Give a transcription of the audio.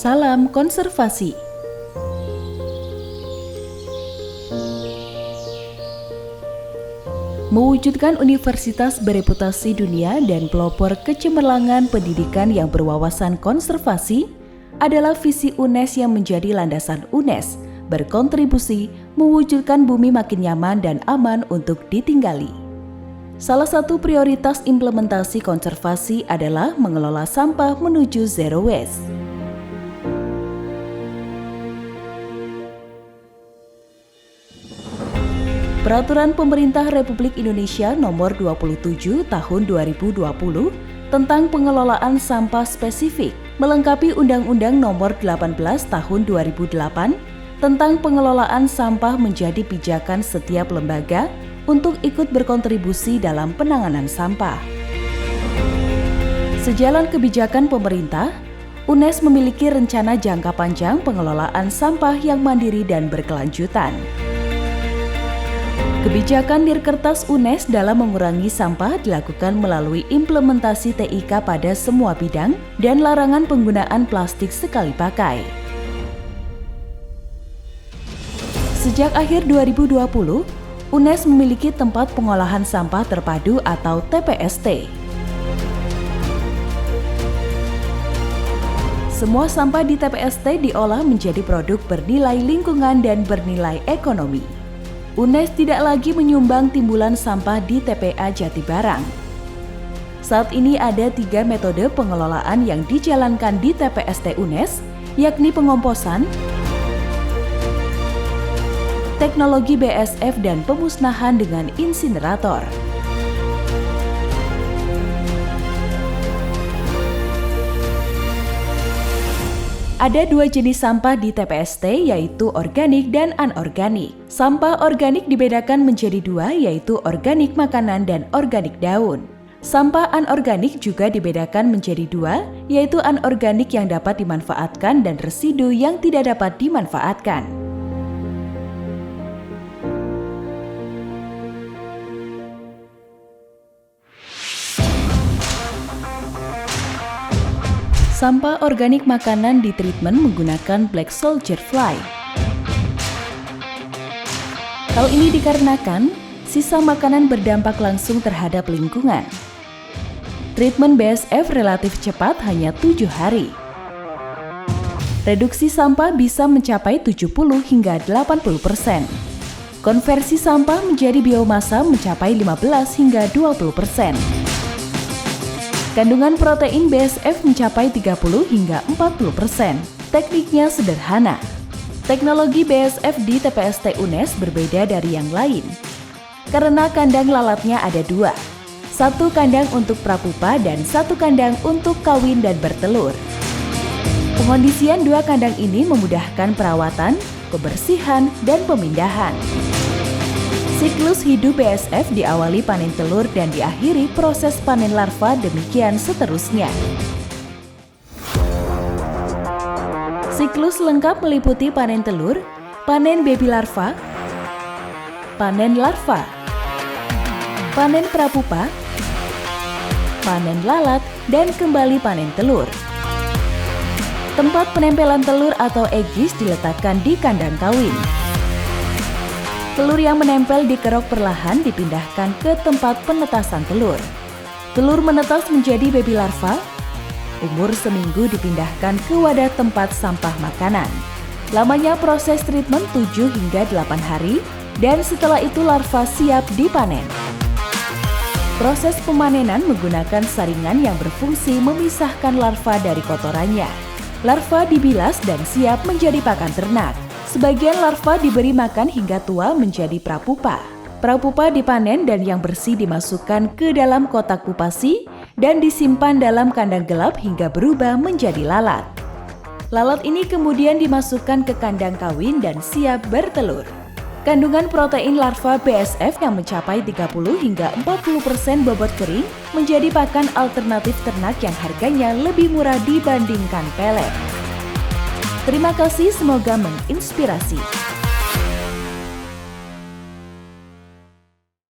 Salam konservasi. Mewujudkan universitas bereputasi dunia dan pelopor kecemerlangan pendidikan yang berwawasan konservasi adalah visi UNES yang menjadi landasan UNES berkontribusi mewujudkan bumi makin nyaman dan aman untuk ditinggali. Salah satu prioritas implementasi konservasi adalah mengelola sampah menuju zero waste. Peraturan Pemerintah Republik Indonesia Nomor 27 Tahun 2020 tentang pengelolaan sampah spesifik melengkapi Undang-Undang Nomor 18 Tahun 2008 tentang pengelolaan sampah menjadi pijakan setiap lembaga untuk ikut berkontribusi dalam penanganan sampah. Sejalan kebijakan pemerintah, UNES memiliki rencana jangka panjang pengelolaan sampah yang mandiri dan berkelanjutan. Kebijakan Dirkertas UNES dalam mengurangi sampah dilakukan melalui implementasi TIK pada semua bidang dan larangan penggunaan plastik sekali pakai. Sejak akhir 2020, UNES memiliki tempat pengolahan sampah terpadu atau TPST. Semua sampah di TPST diolah menjadi produk bernilai lingkungan dan bernilai ekonomi. UNES tidak lagi menyumbang timbulan sampah di TPA Jatibarang. Saat ini ada 3 metode pengelolaan yang dijalankan di TPST UNES, yakni pengomposan, teknologi BSF dan pemusnahan dengan insinerator. Ada 2 jenis sampah di TPST, yaitu organik dan anorganik. Sampah organik dibedakan menjadi 2, yaitu organik makanan dan organik daun. Sampah anorganik juga dibedakan menjadi 2, yaitu anorganik yang dapat dimanfaatkan dan residu yang tidak dapat dimanfaatkan. Sampah organik makanan ditreatment menggunakan black soldier fly. Hal ini dikarenakan sisa makanan berdampak langsung terhadap lingkungan. Treatment BSF relatif cepat, hanya 7 hari. Reduksi sampah bisa mencapai 70 hingga 80%. Konversi sampah menjadi biomasa mencapai 15 hingga 20%. Kandungan protein BSF mencapai 30 hingga 40%. Tekniknya sederhana. Teknologi BSF di TPST UNES berbeda dari yang lain. Karena kandang lalatnya ada 2. 1 kandang untuk prapupa dan 1 kandang untuk kawin dan bertelur. Pengondisian 2 kandang ini memudahkan perawatan, kebersihan, dan pemindahan. Siklus hidup BSF diawali panen telur dan diakhiri proses panen larva, demikian seterusnya. Siklus lengkap meliputi panen telur, panen baby larva, panen larva, panen prapupa, panen lalat, dan kembali panen telur. Tempat penempelan telur atau eggis diletakkan di kandang kawin. Telur yang menempel di kerok perlahan dipindahkan ke tempat penetasan telur. Telur menetas menjadi baby larva. Umur seminggu dipindahkan ke wadah tempat sampah makanan. Lamanya proses treatment 7 hingga 8 hari dan setelah itu larva siap dipanen. Proses pemanenan menggunakan saringan yang berfungsi memisahkan larva dari kotorannya. Larva dibilas dan siap menjadi pakan ternak. Sebagian larva diberi makan hingga tua menjadi prapupa. Prapupa dipanen dan yang bersih dimasukkan ke dalam kotak pupasi dan disimpan dalam kandang gelap hingga berubah menjadi lalat. Lalat ini kemudian dimasukkan ke kandang kawin dan siap bertelur. Kandungan protein larva BSF yang mencapai 30 hingga 40% bobot kering menjadi pakan alternatif ternak yang harganya lebih murah dibandingkan pelet. Terima kasih, semoga menginspirasi.